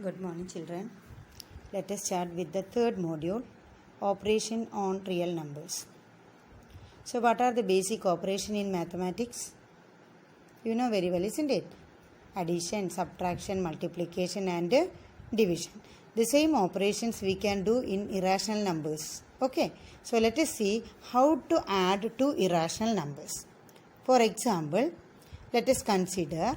Good morning, children. Let us start with the third module, operation on real numbers. So, what are the basic operation in mathematics? You know very well, isn't it? Addition, subtraction, multiplication and division. The same operations we can do in irrational numbers. Okay. So, let us see how to add two irrational numbers. For example, let us consider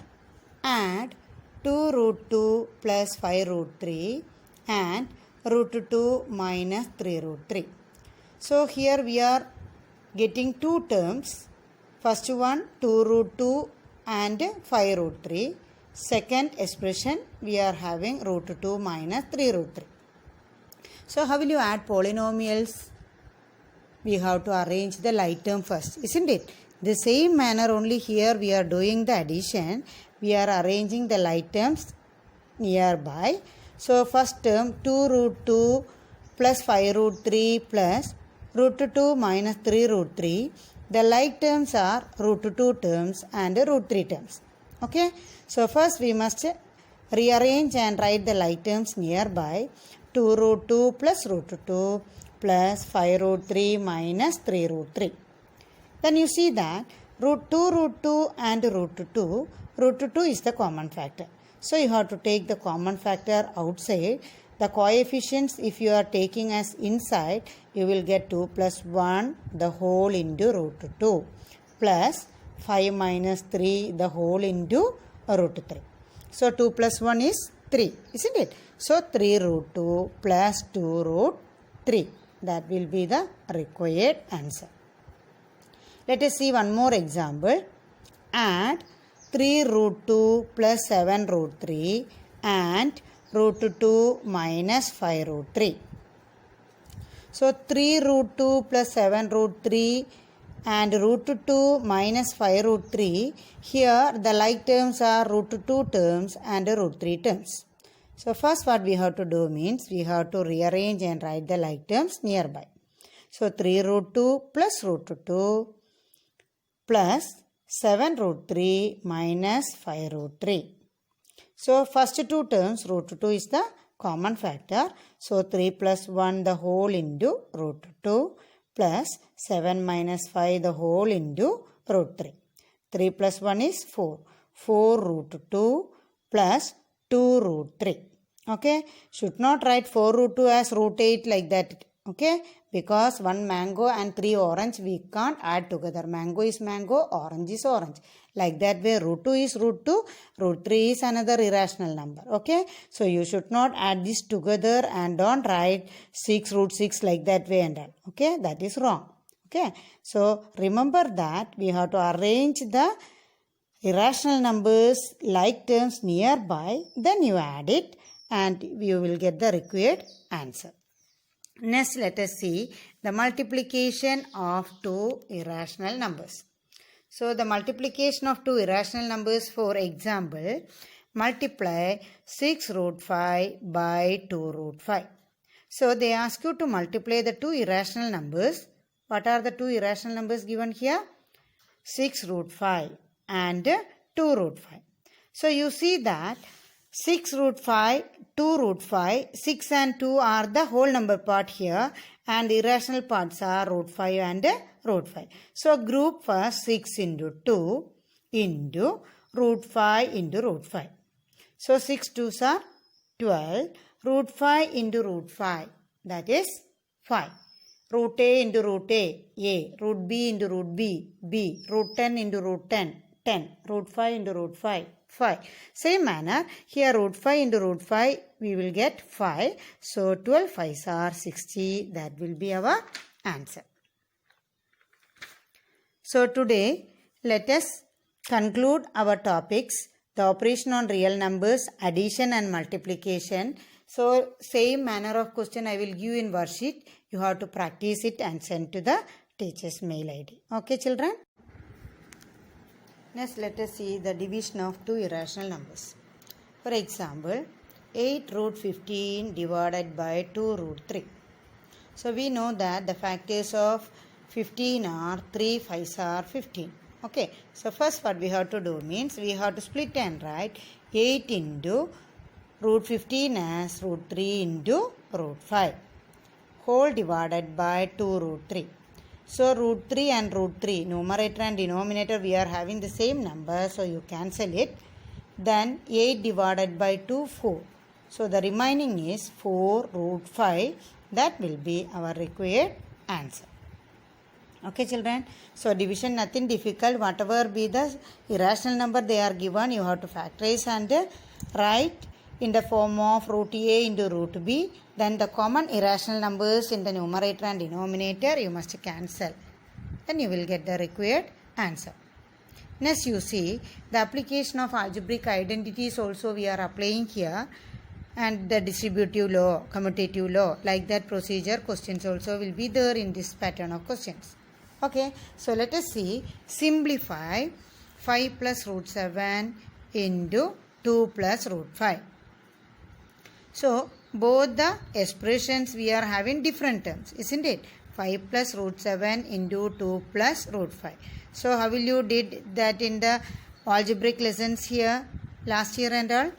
add 2 root 2 plus 5 root 3 and root 2 minus 3 root 3. So here we are getting two terms. First one 2 root 2 and 5 root 3. Second expression we are having root 2 minus 3 root 3. So how will you add polynomials? We have to arrange the like term first, isn't it? The same manner only here we are doing the addition. We are arranging the like terms nearby. So first term 2 root 2 plus 5 root 3 plus root 2 minus 3 root 3. The like terms are root 2 terms and root 3 terms. Okay. So first we must rearrange and write the like terms nearby. 2 root 2 plus root 2 plus 5 root 3 minus 3 root 3. Then you see that root 2 and root 2 is the common factor. So you have to take the common factor outside. The coefficients if you are taking as inside, you will get 2 plus 1 the whole into root 2 plus 5 minus 3 the whole into root 3. So 2 plus 1 is 3, isn't it? So 3 root 2 plus 2 root 3. That will be the required answer. Let us see one more example. Add 3 root 2 plus 7 root 3 and root 2 minus 5 root 3. So 3 root 2 plus 7 root 3 and root 2 minus 5 root 3. Here the like terms are root 2 terms and root 3 terms. So first what we have to do means we have to rearrange and write the like terms nearby. So 3 root 2 plus root 2 plus 7 root 3 minus 5 root 3. So first two terms root 2 is the common factor. So 3 plus 1 the whole into root 2 plus 7 minus 5 the whole into root 3. 3 plus 1 is 4. 4 root 2 plus 2 root 3. Okay. Should not write 4 root 2 as root 8 like that. Okay. Because 1 mango and 3 orange we can't add together. Mango is mango, orange is orange. Like that way root 2 is root 2, root 3 is another irrational number. Okay. So you should not add this together and don't write 6 root 6 like that way and all. Okay. That is wrong. Okay. So remember that we have to arrange the irrational numbers like terms nearby. Then you add it and you will get the required answer. Next, let us see the multiplication of two irrational numbers. So, the multiplication of two irrational numbers, for example, multiply 6 root 5 by 2 root 5. So, they ask you to multiply the two irrational numbers. What are the two irrational numbers given here? 6 root 5 and 2 root 5. So, you see that 6 root 5, 2 root 5, 6 and 2 are the whole number part here and irrational parts are root 5 and root 5. So group first 6 into 2 into root 5 into root 5. So 6 2s are 12, root 5 into root 5, that is 5. Root A into root A, root B into root B, B, root 10 into root 10, 10, root 5 into root 5, 5. Same manner, here root 5 into root 5, we will get 5. So 12 5s are 60. That will be our answer. So today, let us conclude our topics. The operation on real numbers, addition and multiplication. So same manner of question I will give in worksheet. You have to practice it and send to the teacher's mail ID. Okay, children? Next, let us see the division of two irrational numbers. For example, 8 root 15 divided by 2 root 3. So, we know that the factors of 15 are 3 5s are 15. Okay. So, first what we have to do means we have to split and write 8 into root 15 as root 3 into root 5 whole divided by 2 root 3. So root 3 and root 3, numerator and denominator, we are having the same number, so you cancel it. Then 8 divided by 2, 4. So the remaining is 4 root 5. That will be our required answer. Okay children, so division nothing difficult. Whatever be the irrational number they are given, you have to factorize and write in the form of root a into root b. Then the common irrational numbers in the numerator and denominator you must cancel. Then you will get the required answer. Next you see the application of algebraic identities also we are applying here, and the distributive law, commutative law, like that procedure questions also will be there in this pattern of questions. Okay, so let us see, simplify 5 plus root 7 into 2 plus root 5. So both the expressions we are having different terms, isn't it? 5 plus root 7 into 2 plus root 5. So how will you did that in the algebraic lessons here last year and all?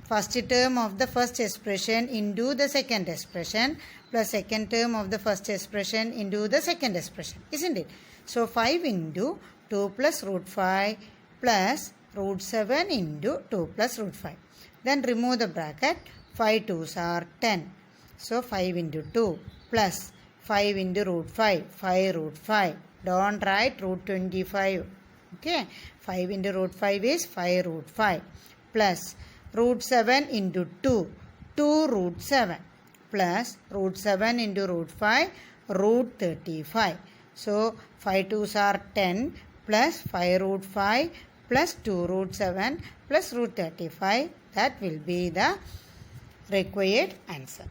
First term of the first expression into the second expression plus second term of the first expression into the second expression, isn't it? So 5 into 2 plus root 5 plus root 7 into 2 plus root 5. Then remove the bracket. 5 2s are 10. So 5 into 2 plus 5 into root 5, 5 root 5. Don't write root 25. Okay, 5 into root 5 is 5 root 5 plus root 7 into 2, 2 root 7 plus root 7 into root 5, root 35. So 5 2s are 10 plus 5 root 5 plus 2 root 7 plus root 35. That will be the required answer.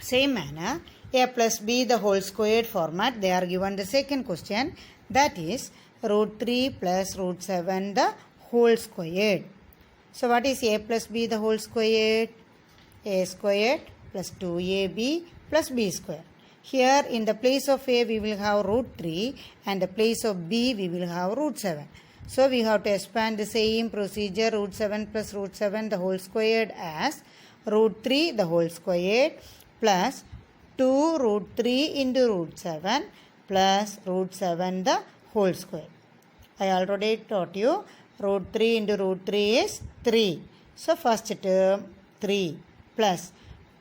Same manner, a plus b the whole squared format, they are given the second question, that is root 3 plus root 7 the whole squared. So what is a plus b the whole squared? A squared plus 2ab plus b squared. Here in the place of a we will have root 3 and the place of b we will have root 7. So we have to expand the same procedure, root 7 plus root 7 the whole squared as root 3 the whole squared plus 2 root 3 into root 7 plus root 7 the whole square. I already taught you root 3 into root 3 is 3. So first term 3 plus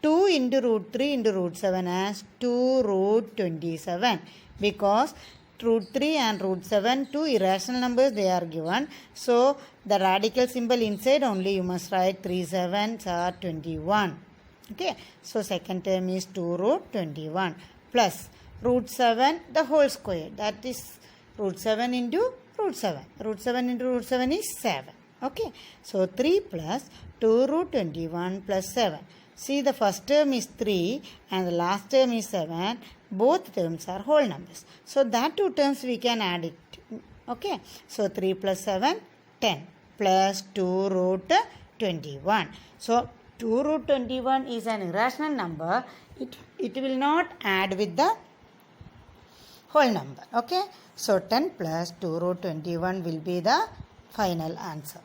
2 into root 3 into root 7 as 2 root 27, because root 3 and root 7 two irrational numbers they are given. So the radical symbol inside only you must write 3 7s are 21. Okay, so second term is 2 root 21 plus root 7 the whole square, that is root 7 into root 7. Root 7 into root 7 is 7. Okay, so 3 plus 2 root 21 plus 7. See, the first term is 3 and the last term is 7. Both terms are whole numbers. So that two terms we can add it. Okay, so 3 plus 7, 10 plus 2 root 21. So 2 root 21 is an irrational number. It will not add with the whole number. Okay, so 10 plus 2 root 21 will be the final answer.